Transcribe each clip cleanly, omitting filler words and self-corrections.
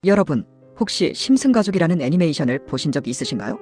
여러분, 혹시 심슨 가족이라는 애니메이션을 보신 적 있으신가요?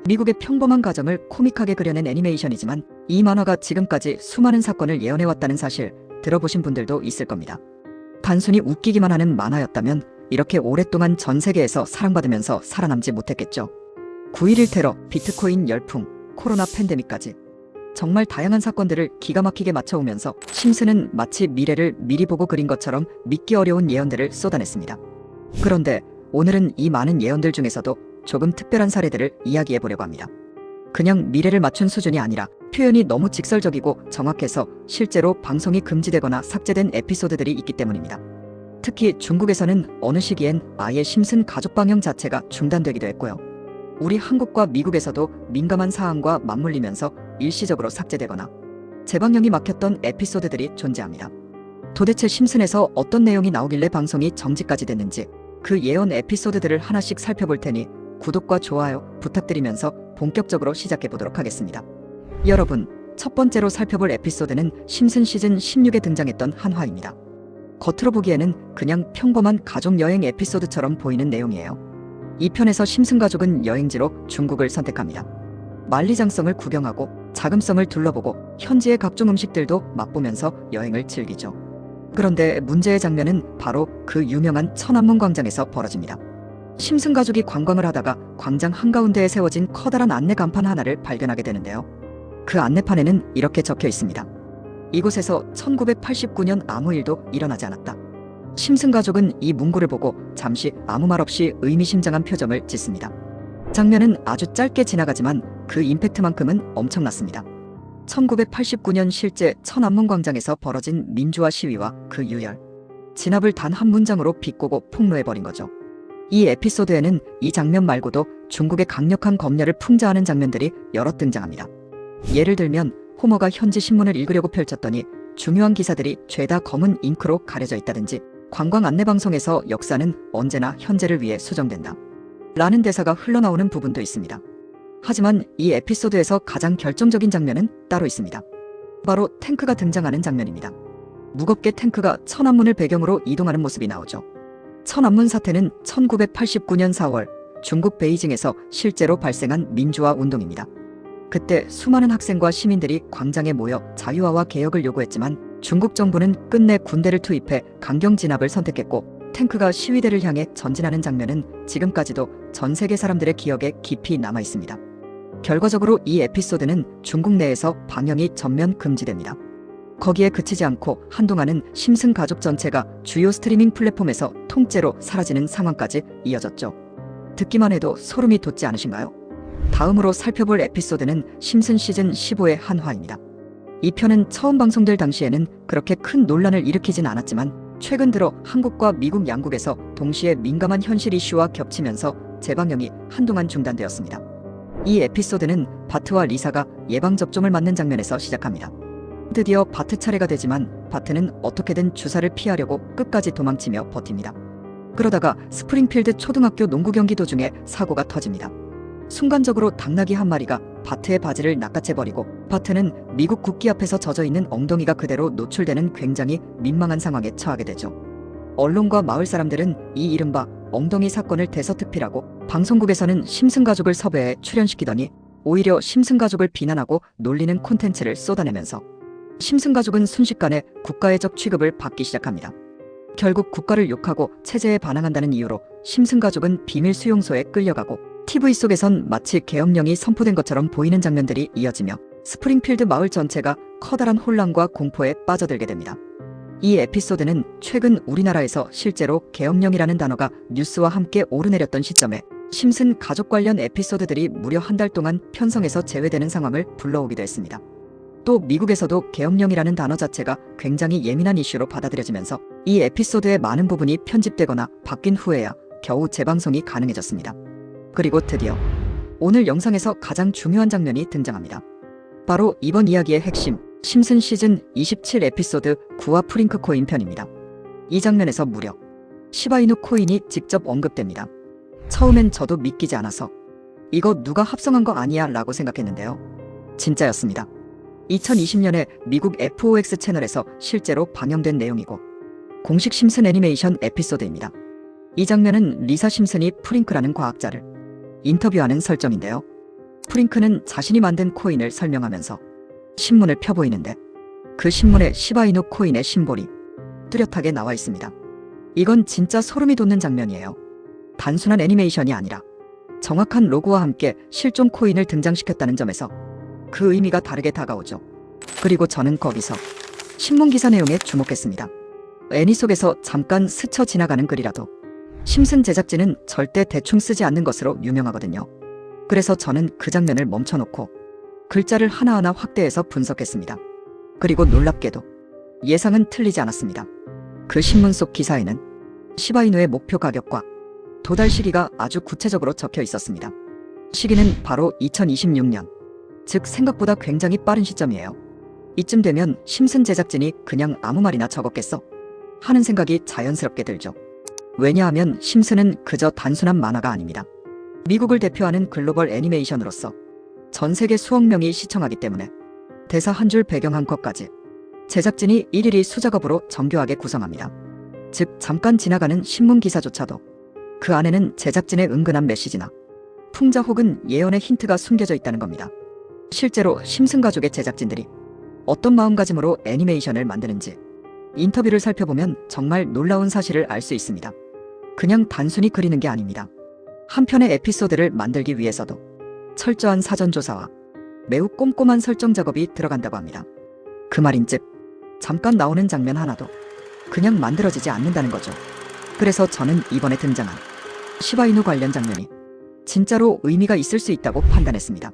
미국의 평범한 가정을 코믹하게 그려낸 애니메이션이지만 이 만화가 지금까지 수많은 사건을 예언해왔다는 사실 들어보신 분들도 있을 겁니다. 단순히 웃기기만 하는 만화였다면 이렇게 오랫동안 전 세계에서 사랑받으면서 살아남지 못했겠죠. 9.11 테러, 비트코인 열풍, 코로나 팬데믹까지 정말 다양한 사건들을 기가 막히게 맞춰오면서 심슨은 마치 미래를 미리 보고 그린 것처럼 믿기 어려운 예언들을 쏟아냈습니다. 그런데 오늘은 이 많은 예언들 중에서도 조금 특별한 사례들을 이야기해보려고 합니다. 그냥 미래를 맞춘 수준이 아니라 표현이 너무 직설적이고 정확해서 실제로 방송이 금지되거나 삭제된 에피소드들이 있기 때문입니다. 특히 중국에서는 어느 시기엔 아예 심슨 가족 방영 자체가 중단되기도 했고요. 우리 한국과 미국에서도 민감한 사안과 맞물리면서 일시적으로 삭제되거나 재방영이 막혔던 에피소드들이 존재합니다. 도대체 심슨에서 어떤 내용이 나오길래 방송이 정지까지 됐는지 그 예언 에피소드들을 하나씩 살펴볼 테니 구독과 좋아요 부탁드리면서 본격적으로 시작해보도록 하겠습니다. 여러분, 첫 번째로 살펴볼 에피소드는 심슨 시즌 16에 등장했던 한화입니다. 겉으로 보기에는 그냥 평범한 가족 여행 에피소드처럼 보이는 내용이에요. 이 편에서 심슨 가족은 여행지로 중국을 선택합니다. 만리장성을 구경하고 자금성을 둘러보고 현지의 각종 음식들도 맛보면서 여행을 즐기죠. 그런데 문제의 장면은 바로 그 유명한 천안문 광장에서 벌어집니다. 심슨 가족이 관광을 하다가 광장 한가운데에 세워진 커다란 안내 간판 하나를 발견하게 되는데요. 그 안내판에는 이렇게 적혀 있습니다. 이곳에서 1989년 아무 일도 일어나지 않았다. 심슨 가족은 이 문구를 보고 잠시 아무 말 없이 의미심장한 표정을 짓습니다. 장면은 아주 짧게 지나가지만 그 임팩트만큼은 엄청났습니다. 1989년 실제 천안문 광장에서 벌어진 민주화 시위와 그 유혈, 진압을 단 한 문장으로 비꼬고 폭로해버린 거죠. 이 에피소드에는 이 장면 말고도 중국의 강력한 검열을 풍자하는 장면들이 여러 등장합니다. 예를 들면 호머가 현지 신문을 읽으려고 펼쳤더니 중요한 기사들이 죄다 검은 잉크로 가려져 있다든지 관광 안내방송에서 역사는 언제나 현재를 위해 수정된다 라는 대사가 흘러나오는 부분도 있습니다. 하지만 이 에피소드에서 가장 결정적인 장면은 따로 있습니다. 바로 탱크가 등장하는 장면입니다. 무겁게 탱크가 천안문을 배경으로 이동하는 모습이 나오죠. 천안문 사태는 1989년 4월 중국 베이징에서 실제로 발생한 민주화 운동입니다. 그때 수많은 학생과 시민들이 광장에 모여 자유화와 개혁을 요구했지만 중국 정부는 끝내 군대를 투입해 강경 진압을 선택했고 탱크가 시위대를 향해 전진하는 장면은 지금까지도 전 세계 사람들의 기억에 깊이 남아 있습니다. 결과적으로 이 에피소드는 중국 내에서 방영이 전면 금지됩니다. 거기에 그치지 않고 한동안은 심슨 가족 전체가 주요 스트리밍 플랫폼에서 통째로 사라지는 상황까지 이어졌죠. 듣기만 해도 소름이 돋지 않으신가요? 다음으로 살펴볼 에피소드는 심슨 시즌 15의 한화입니다. 이 편은 처음 방송될 당시에는 그렇게 큰 논란을 일으키진 않았지만 최근 들어 한국과 미국 양국에서 동시에 민감한 현실 이슈와 겹치면서 재방영이 한동안 중단되었습니다. 이 에피소드는 바트와 리사가 예방접종을 맞는 장면에서 시작합니다. 드디어 바트 차례가 되지만 바트는 어떻게든 주사를 피하려고 끝까지 도망치며 버팁니다. 그러다가 스프링필드 초등학교 농구 경기 도중에 사고가 터집니다. 순간적으로 당나귀 한 마리가 바트의 바지를 낚아채버리고 바트는 미국 국기 앞에서 젖어있는 엉덩이가 그대로 노출되는 굉장히 민망한 상황에 처하게 되죠. 언론과 마을 사람들은 이 이른바 엉덩이 사건을 대서특필하고 방송국에서는 심슨 가족을 섭외해 출연시키더니 오히려 심슨 가족을 비난하고 놀리는 콘텐츠를 쏟아내면서 심슨 가족은 순식간에 국가애적 취급을 받기 시작합니다. 결국 국가를 욕하고 체제에 반항한다는 이유로 심슨 가족은 비밀 수용소에 끌려가고 TV 속에선 마치 계엄령이 선포된 것처럼 보이는 장면들이 이어지며 스프링필드 마을 전체가 커다란 혼란과 공포에 빠져들게 됩니다. 이 에피소드는 최근 우리나라에서 실제로 계엄령이라는 단어가 뉴스와 함께 오르내렸던 시점에 심슨 가족 관련 에피소드들이 무려 한 달 동안 편성에서 제외되는 상황을 불러오기도 했습니다. 또 미국에서도 계엄령이라는 단어 자체가 굉장히 예민한 이슈로 받아들여지면서 이 에피소드의 많은 부분이 편집되거나 바뀐 후에야 겨우 재방송이 가능해졌습니다. 그리고 드디어 오늘 영상에서 가장 중요한 장면이 등장합니다. 바로 이번 이야기의 핵심, 심슨 시즌 27 에피소드 9화 프링크 코인 편입니다. 이 장면에서 무려 시바이누 코인이 직접 언급됩니다. 처음엔 저도 믿기지 않아서 이거 누가 합성한 거 아니야 라고 생각했는데요. 진짜였습니다. 2020년에 미국 FOX 채널에서 실제로 방영된 내용이고 공식 심슨 애니메이션 에피소드입니다. 이 장면은 리사 심슨이 프링크라는 과학자를 인터뷰하는 설정인데요. 프링크는 자신이 만든 코인을 설명하면서 신문을 펴보이는데 그 신문에 시바이누 코인의 심볼이 뚜렷하게 나와 있습니다. 이건 진짜 소름이 돋는 장면이에요. 단순한 애니메이션이 아니라 정확한 로고와 함께 실존 코인을 등장시켰다는 점에서 그 의미가 다르게 다가오죠. 그리고 저는 거기서 신문 기사 내용에 주목했습니다. 애니 속에서 잠깐 스쳐 지나가는 글이라도 심슨 제작진은 절대 대충 쓰지 않는 것으로 유명하거든요. 그래서 저는 그 장면을 멈춰놓고 글자를 하나하나 확대해서 분석했습니다. 그리고 놀랍게도 예상은 틀리지 않았습니다. 그 신문 속 기사에는 시바이누의 목표 가격과 도달 시기가 아주 구체적으로 적혀 있었습니다. 시기는 바로 2026년, 즉 생각보다 굉장히 빠른 시점이에요. 이쯤 되면 심슨 제작진이 그냥 아무 말이나 적었겠어? 하는 생각이 자연스럽게 들죠. 왜냐하면 심슨은 그저 단순한 만화가 아닙니다. 미국을 대표하는 글로벌 애니메이션으로서 전 세계 수억 명이 시청하기 때문에 대사 한 줄 배경 한 컷까지 제작진이 일일이 수작업으로 정교하게 구성합니다. 즉 잠깐 지나가는 신문 기사조차도 그 안에는 제작진의 은근한 메시지나 풍자 혹은 예언의 힌트가 숨겨져 있다는 겁니다. 실제로 심슨 가족의 제작진들이 어떤 마음가짐으로 애니메이션을 만드는지 인터뷰를 살펴보면 정말 놀라운 사실을 알 수 있습니다. 그냥 단순히 그리는 게 아닙니다. 한 편의 에피소드를 만들기 위해서도 철저한 사전조사와 매우 꼼꼼한 설정 작업이 들어간다고 합니다. 그 말인즉 잠깐 나오는 장면 하나도 그냥 만들어지지 않는다는 거죠. 그래서 저는 이번에 등장한 시바이누 관련 장면이 진짜로 의미가 있을 수 있다고 판단했습니다.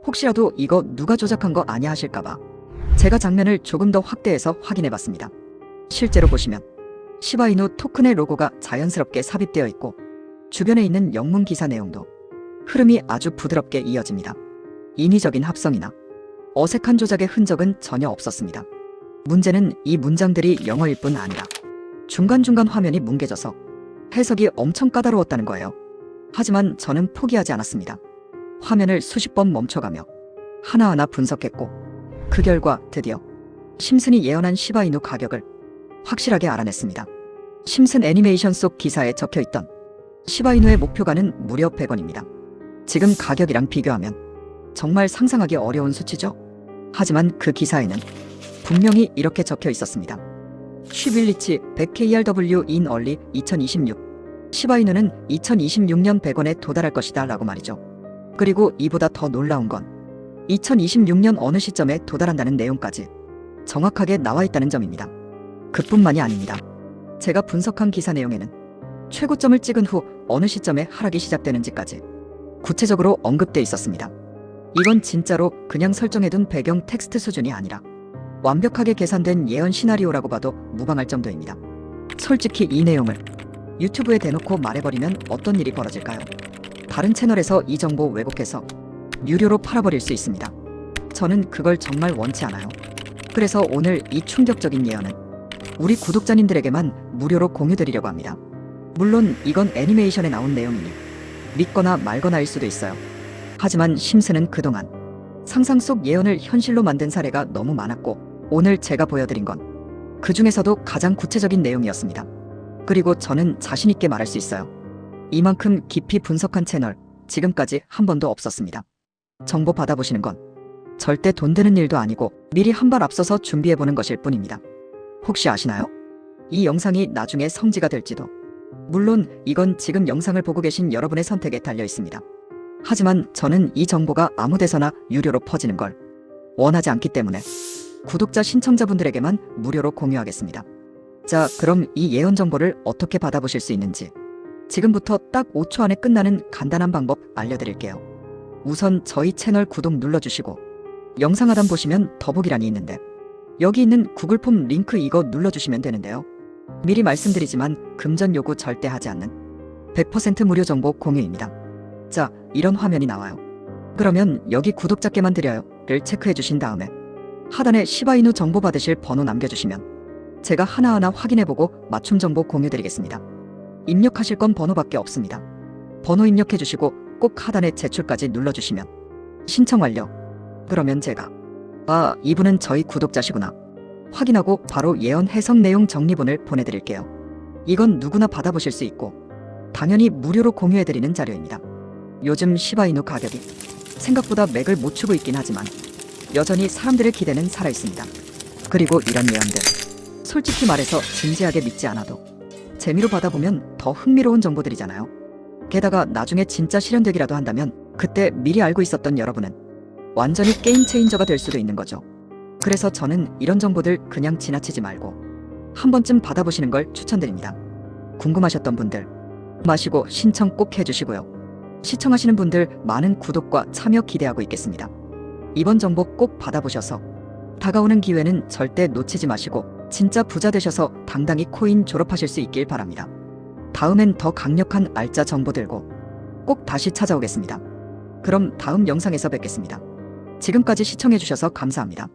혹시라도 이거 누가 조작한 거 아냐 하실까봐 제가 장면을 조금 더 확대해서 확인해봤습니다. 실제로 보시면 시바이누 토큰의 로고가 자연스럽게 삽입되어 있고 주변에 있는 영문 기사 내용도 흐름이 아주 부드럽게 이어집니다. 인위적인 합성이나 어색한 조작의 흔적은 전혀 없었습니다. 문제는 이 문장들이 영어일 뿐 아니라 중간중간 화면이 뭉개져서 해석이 엄청 까다로웠다는 거예요. 하지만 저는 포기하지 않았습니다. 화면을 수십 번 멈춰가며 하나하나 분석했고 그 결과 드디어 심슨이 예언한 시바이누 가격을 확실하게 알아냈습니다. 심슨 애니메이션 속 기사에 적혀있던 시바이누의 목표가는 무려 100원입니다. 지금 가격이랑 비교하면 정말 상상하기 어려운 수치죠? 하지만 그 기사에는 분명히 이렇게 적혀 있었습니다. 쉬빌리치 100KRW in early 2026 시바이누는 2026년 100원에 도달할 것이다 라고 말이죠. 그리고 이보다 더 놀라운 건 2026년 어느 시점에 도달한다는 내용까지 정확하게 나와 있다는 점입니다. 그뿐만이 아닙니다. 제가 분석한 기사 내용에는 최고점을 찍은 후 어느 시점에 하락이 시작되는지까지 구체적으로 언급돼 있었습니다. 이건 진짜로 그냥 설정해둔 배경 텍스트 수준이 아니라 완벽하게 계산된 예언 시나리오라고 봐도 무방할 정도입니다. 솔직히 이 내용을 유튜브에 대놓고 말해버리면 어떤 일이 벌어질까요? 다른 채널에서 이 정보 왜곡해서 유료로 팔아버릴 수 있습니다. 저는 그걸 정말 원치 않아요. 그래서 오늘 이 충격적인 예언은 우리 구독자님들에게만 무료로 공유드리려고 합니다. 물론 이건 애니메이션에 나온 내용이니 믿거나 말거나일 수도 있어요. 하지만 심슨은 그동안 상상 속 예언을 현실로 만든 사례가 너무 많았고 오늘 제가 보여드린 건 그 중에서도 가장 구체적인 내용이었습니다. 그리고 저는 자신있게 말할 수 있어요. 이만큼 깊이 분석한 채널 지금까지 한 번도 없었습니다. 정보 받아보시는 건 절대 돈 드는 일도 아니고 미리 한 발 앞서서 준비해보는 것일 뿐입니다. 혹시 아시나요? 이 영상이 나중에 성지가 될지도. 물론 이건 지금 영상을 보고 계신 여러분의 선택에 달려 있습니다. 하지만 저는 이 정보가 아무 데서나 유료로 퍼지는 걸 원하지 않기 때문에 구독자 신청자분들에게만 무료로 공유하겠습니다. 자, 그럼 이 예언 정보를 어떻게 받아보실 수 있는지 지금부터 딱 5초 안에 끝나는 간단한 방법 알려드릴게요. 우선 저희 채널 구독 눌러주시고 영상 하단 보시면 더보기란이 있는데 여기 있는 구글 폼 링크 이거 눌러주시면 되는데요. 미리 말씀드리지만 금전 요구 절대 하지 않는 100% 무료 정보 공유입니다. 자, 이런 화면이 나와요. 그러면 여기 구독자께만 드려요를 체크해 주신 다음에 하단에 시바이누 정보 받으실 번호 남겨주시면 제가 하나하나 확인해보고 맞춤 정보 공유드리겠습니다. 입력하실 건 번호밖에 없습니다. 번호 입력해 주시고 꼭 하단에 제출까지 눌러주시면 신청 완료. 그러면 제가 이분은 저희 구독자시구나 확인하고 바로 예언 해석 내용 정리본을 보내드릴게요. 이건 누구나 받아보실 수 있고 당연히 무료로 공유해드리는 자료입니다. 요즘 시바이누 가격이 생각보다 맥을 못 추고 있긴 하지만 여전히 사람들의 기대는 살아있습니다. 그리고 이런 예언들, 솔직히 말해서 진지하게 믿지 않아도 재미로 받아보면 더 흥미로운 정보들이잖아요. 게다가 나중에 진짜 실현되기라도 한다면 그때 미리 알고 있었던 여러분은 완전히 게임 체인저가 될 수도 있는 거죠. 그래서 저는 이런 정보들 그냥 지나치지 말고 한 번쯤 받아보시는 걸 추천드립니다. 궁금하셨던 분들 마시고 신청 꼭 해주시고요. 시청하시는 분들 많은 구독과 참여 기대하고 있겠습니다. 이번 정보 꼭 받아보셔서 다가오는 기회는 절대 놓치지 마시고 진짜 부자 되셔서 당당히 코인 졸업하실 수 있길 바랍니다. 다음엔 더 강력한 알짜 정보 들고 꼭 다시 찾아오겠습니다. 그럼 다음 영상에서 뵙겠습니다. 지금까지 시청해주셔서 감사합니다.